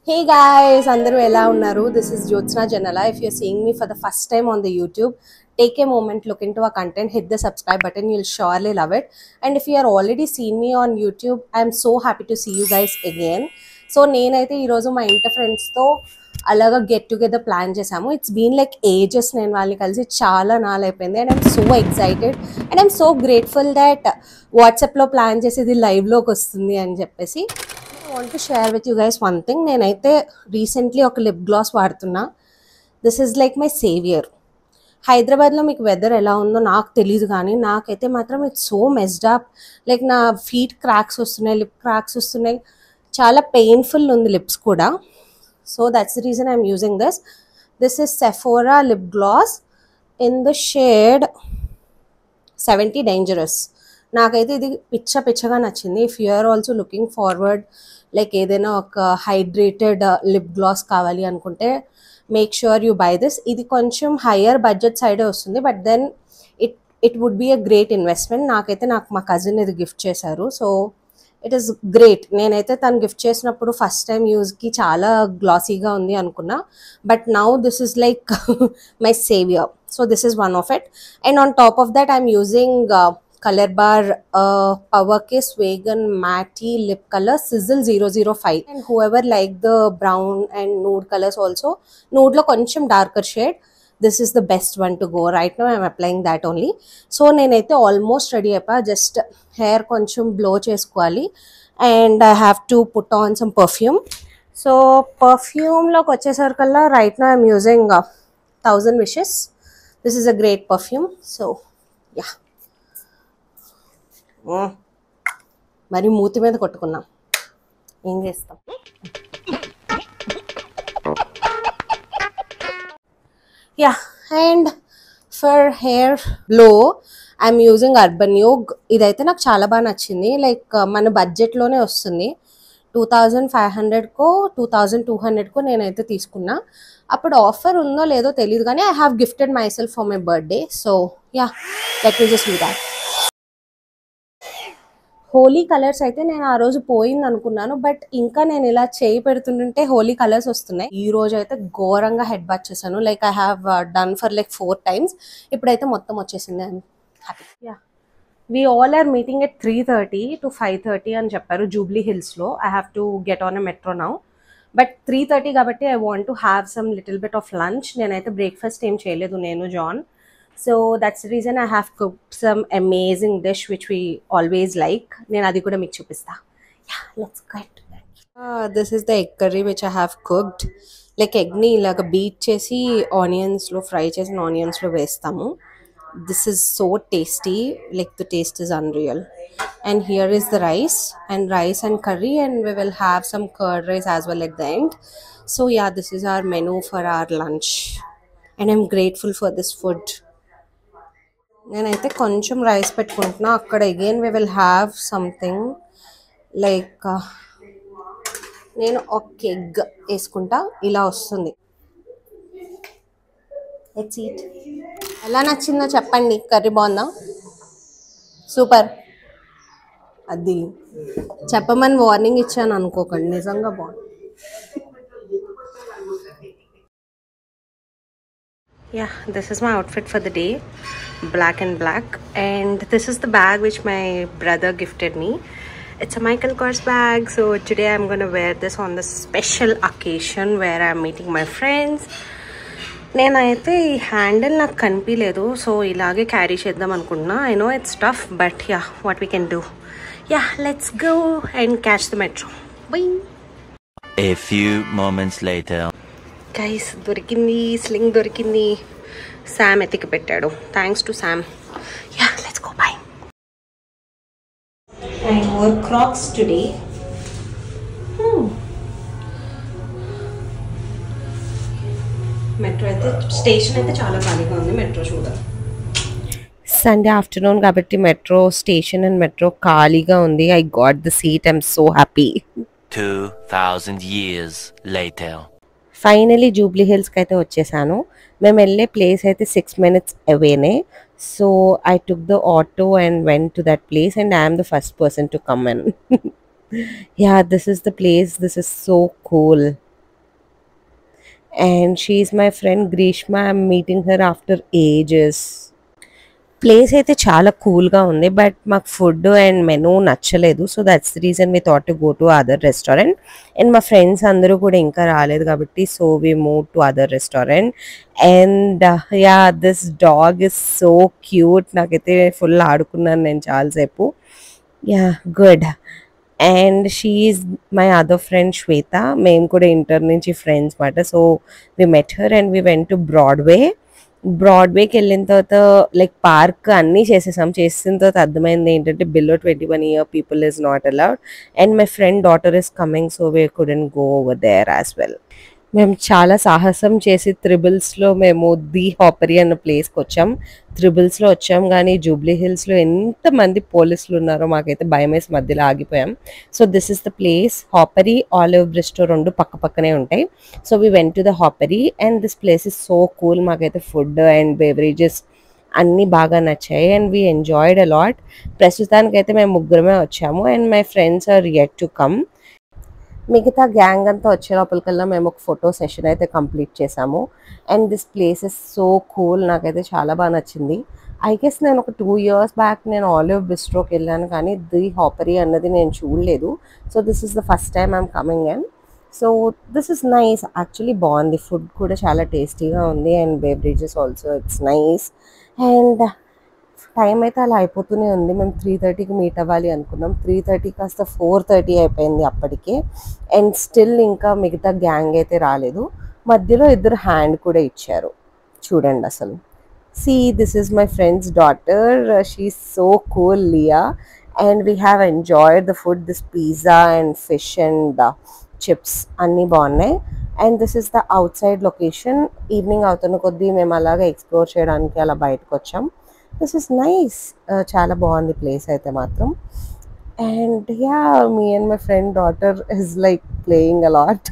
Hey guys, Andaru ela unnaru. This is Jyotsna Janala. If you're seeing me for the first time on the YouTube, take a moment, look into our content, hit the subscribe button. You'll surely love it. And if you are already seen me on YouTube, I'm so happy to see you guys again. So నేనైతే ఈరోజు మా inter ఫ్రెండ్స్తో అలాగా get together plan చేసాము. It's been like ages నేను వాళ్ళని కలిసి చాలా నాలు అయిపోయింది. And I'm so excited and I'm so grateful that వాట్సాప్లో ప్లాన్ చేసి ఇది లైవ్లోకి వస్తుంది అని చెప్పేసి. I want to share with you guys one thing. నేనైతే రీసెంట్లీ ఒక లిప్ గ్లాస్ వాడుతున్నా. This is like my saviour. హైదరాబాద్లో మీకు వెదర్ ఎలా ఉందో నాకు తెలీదు, కానీ నాకైతే మాత్రం it's so messed up. Like నా ఫీట్ క్రాక్స్ వస్తున్నాయి, లిప్ క్రాక్స్ వస్తున్నాయి, చాలా పెయిన్ఫుల్ ఉంది లిప్స్ కూడా. So that's the reason I'm using this. This is Sephora lip gloss in the shade 70 dangerous. నాకైతే ఇది పిచ్చగా నచ్చింది. If you are also looking forward like ఏదైనా ఒక హైడ్రేటెడ్ లిప్ గ్లాస్ కావాలి అనుకుంటే make sure you buy this. ఇది కొంచెం హయ్యర్ బడ్జెట్ సైడే వస్తుంది, but then it would be a great investment. నాకు మా కజిన్ ఇది గిఫ్ట్ చేశారు. So it is great. నేనైతే తను గిఫ్ట్ చేసినప్పుడు ఫస్ట్ టైం యూజ్కి చాలా గ్లాసీగా ఉంది అనుకున్నా, but now this is like my saviour. So this is one of it. And on top of that I'm using Color Bar Power Kiss Vegan Matte Lip Color Sizzle 005. And whoever like the brown and nude colors also, nude lo koncham darker shade, this is the best one to go. Right now I am applying that only. So nenaithe almost ready ayapa, just hair koncham blow chesukovali and I have to put on some perfume. So perfume lo kochesarkalla right now I am using 1000 Wishes. This is a great perfume. So yeah, మరి మూతి మీద కొట్టుకున్నాం, ఏం చేస్తాం. Yeah, and for hair blow I'm using Urban Yog. ఇదైతే నాకు చాలా బాగా నచ్చింది. లైక్ మన బడ్జెట్లోనే వస్తుంది. 2500కో 2200కో నేనైతే తీసుకున్నా. అప్పుడు ఆఫర్ ఉందో లేదో తెలియదు, కానీ I have gifted my self for my birthday. So yeah, let me just do that. Holi colours అయితే నేను ఆ రోజు పోయింది అనుకున్నాను, బట్ ఇంకా నేను ఇలా చేయి పెడుతుంటే హోలీ కలర్స్ వస్తున్నాయి. ఈ రోజు అయితే ఘోరంగా హెడ్ బాత్ చేశాను. Like I have done for like 4 times. ఇప్పుడైతే మొత్తం వచ్చేసింది. I'm happy. Yeah, we all are meeting at 3:30 to 5:30 అని చెప్పారు జూబ్లీ హిల్స్లో. I have to get on a metro now, but 3:30 కాబట్టి I want to have some little bit of lunch. నేనైతే breakfast ఏం చేయలేదు, నేను జాన్. So that's the reason I have cooked some amazing dish which we always like. నేను అది కూడా మీకు చూపిస్తా. Yeah, let's get this is the egg curry which I have cooked. Like egg ni ilaga beat chesi onions lo fry chesi onions lo వేస్తాము. This is so tasty, like the taste is unreal. And here is the rice and curry, and we will have some curd rice as well at the end. So yeah, this is our menu for our lunch and I'm grateful for this food. నేనైతే కొంచెం rice పెట్టుకుంటున్నా. అక్కడ again we will have something like నేను ఒక egg వేసుకుంటా, ఇలా వస్తుంది. Let's eat. ఎలా నచ్చిందో చెప్పండి. కర్రీ బాగుందా? సూపర్. అది చెప్పమని వార్నింగ్ ఇచ్చాను అనుకోకండి, నిజంగా బాగుంది. Yeah, this is my outfit for the day, black and black, and this is the bag which my brother gifted me. It's a Michael Kors bag, so today I'm going to wear this on the special occasion where I'm meeting my friends. నేనైతే ఈ handle నాకు కనిపించలేదు, so ఇలాగే carry చేద్దాం అనుకుంటున్నా. I know it's tough, but yeah, what we can do. Yeah, let's go and catch the metro. Bye. A few moments later. Guys, దొరికింది, sling దొరికింది. Sam ఎతికి పెట్టాడు. Thanks to Sam. Yeah, let's go. Bye. I wore Crocs today. Metro అయితే, station అయితే చాలా ఖాళీగా ఉంది. Metro చూడాలి. సండే ఆఫ్టర్నూన్ కాబట్టి మెట్రో స్టేషన్ అండ్ మెట్రో ఖాళీగా ఉంది. I got the seat. I'm so happy. 2000 years later. Finally Jubilee హిల్స్కి అయితే వచ్చేసాను. మేము వెళ్ళే ప్లేస్ అయితే 6 minutes అవేనే. So I took the auto and went to that place and I'm the first person to come in. Yeah, this is the place. This is so cool. and she's my friend Grishma. I'm meeting her after ages. Place అయితే చాలా కూల్గా ఉంది but మాకు food and menu నచ్చలేదు. So that's the reason we thought to go to other restaurant. And మా friends అందరూ కూడా ఇంకా రాలేదు కాబట్టి so we move to other restaurant. And yeah, this dog is so cute. నాకైతే ఫుల్ ఆడుకున్నాను నేను చాలాసేపు. Yeah, good. And she is my other friend Shweta. మేము కూడా ఇంటర్ నుంచి ఫ్రెండ్స్ మాట. So we met her and we went to బ్రాడ్వేకి వెళ్ళిన తర్వాత లైక్ పార్క్ అన్నీ చేసేసాం. చేసిన తర్వాత అర్థమైంది ఏంటంటే below 21 year people is not allowed. And my friend daughter is coming, so we couldn't go over there as well. మేము చాలా సాహసం చేసి త్రిబుల్స్లో మేము ది హాపరీ అన్న ప్లేస్కి వచ్చాం. త్రిబుల్స్లో వచ్చాం కానీ జూబ్లీ హిల్స్లో ఎంతమంది పోలీసులు ఉన్నారో మాకైతే భయం వేసి మధ్యలో ఆగిపోయాం. So this is the place. Hoppery, Olive Bistro రెండు పక్క పక్కనే ఉంటాయి. So we went to the Hoppery and this place is so cool. మాకైతే ఫుడ్ అండ్ బెవరేజెస్ అన్నీ బాగా నచ్చాయి and we enjoyed a lot. ప్రస్తుతానికైతే మేము ముగ్గురమే వచ్చాము and my friends are yet to come. మిగతా గ్యాంగ్ అంతా వచ్చే లోపలికల్లా మేము ఒక ఫోటో సెషన్ అయితే కంప్లీట్ చేసాము. And this place is so cool. నాకైతే చాలా బాగా నచ్చింది. ఐ గెస్ నేను ఒక 2 years బ్యాక్ నేను ఆలివ్ బిస్ట్రోకి వెళ్ళాను కానీ ది హాపరీ అన్నది నేను చూడలేదు. So this is the first time I'm coming in. So this is nice. Actually బాగుంది. ఫుడ్ కూడా చాలా టేస్టీగా ఉంది and beverages also it's nice. And time అయితే అలా అయిపోతూనే ఉంది. మేము 3:30కి మీట్ అవ్వాలి అనుకున్నాం. 3:30 కాస్త 4:30 అయిపోయింది అప్పటికే. అండ్ స్టిల్ ఇంకా మిగతా గ్యాంగ్ అయితే రాలేదు. మధ్యలో ఇద్దరు హ్యాండ్ కూడా ఇచ్చారు. చూడండి అసలు. See, this is my friend's daughter. She's so cool, Leah. And we have enjoyed the food, this pizza and fish and chips. అన్నీ బాగున్నాయి. And this is the outside location. Evening అవుతున్న కొద్దీ మేము అలాగే ఎక్స్ప్లోర్ చేయడానికి అలా బయటకు వచ్చాం. This is nice. చాలా బాగుంది ప్లేస్ అయితే మాత్రం. And yeah, me and my friend daughter is like playing a lot.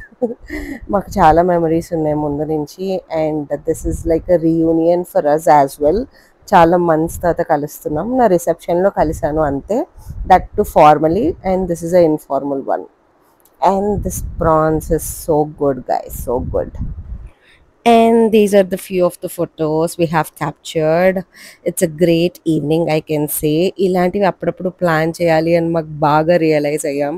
మాకు చాలా మెమరీస్ ఉన్నాయి ముందు నుంచి. And this is like a reunion for us as well. చాలా మంత్స్ తర్వాత కలుస్తున్నాం. నా రిసెప్షన్లో కలిసాను అంతే, that too formally. And this is a informal one. And this prawns is so good guys, so good. And these are the few of the photos we have captured. It's a great evening, I can say. ఇలాంటివి అప్పుడప్పుడు plan చేయాలి అని మాకు బాగా realise అయ్యాం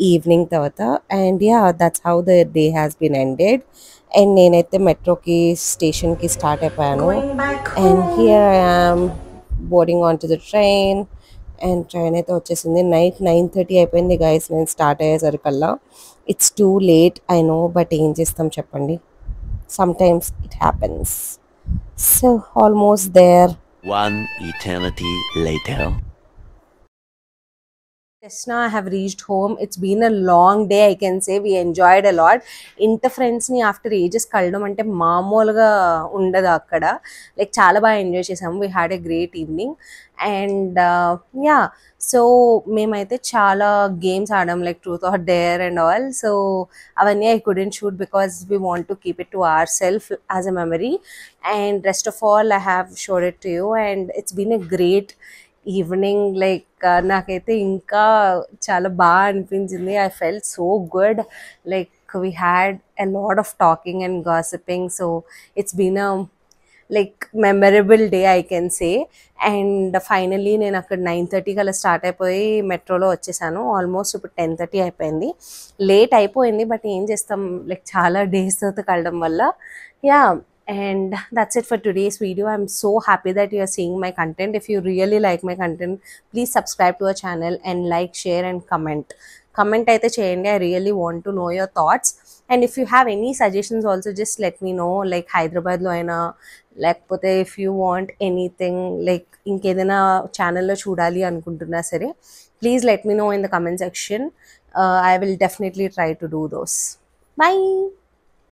evening తర్వాత. And yeah, that's how the day has been ended. And నేనైతే మెట్రోకి స్టేషన్కి స్టార్ట్ అయిపోయాను. And here I am boarding on to the train. And train అయితే వచ్చేసింది. నైట్ 9:30 అయిపోయింది గైస్ నేను స్టార్ట్ అయ్యేసరికల్లా. It's too late I know, but ఏం చేస్తాం చెప్పండి. Sometimes it happens. So almost there. One eternity later. Just now I have reached home. It's been a long day, I can say. We enjoyed a lot. Inter friends ni after ages కలడం అంటే మామూలుగా ఉండదు అక్కడ. Like చాలా బాగా enjoy చేసాము. We had a great evening. And yeah, so మేమైతే చాలా games ఆడాం like truth or dare and all. So అవన్నీ I couldn't shoot because we want to keep it to our self as a memory. And rest of all I have showed it to you. And it's been a great evening. Like నాకైతే ఇంకా చాలా బాగా అనిపించింది. I felt so good. Like we had a lot of talking and gossiping. So it's been a like memorable day I can say. And finally నేను అక్కడ 9:30కి అలా start అయిపోయి మెట్రోలో వచ్చేసాను. ఆల్మోస్ట్ ఇప్పుడు 10:30 అయిపోయింది. లేట్ అయిపోయింది బట్ ఏం చేస్తాం, లైక్ చాలా డేస్ తర్వాత కలడం వల్ల. Yeah, and that's it for today's video. I'm so happy that you are seeing my content. If you really like my content, please subscribe to our channel and like, share and comment అయితే చేయండి. I really want to know your thoughts. And if you have any suggestions also, just let me know. Like హైదరాబాద్లో అయినా లేకపోతే if you want anything like ఇంకేదైనా ఛానల్లో చూడాలి అనుకుంటున్నా సరే, please let me know in the comment section. I will definitely try to do those. Bye.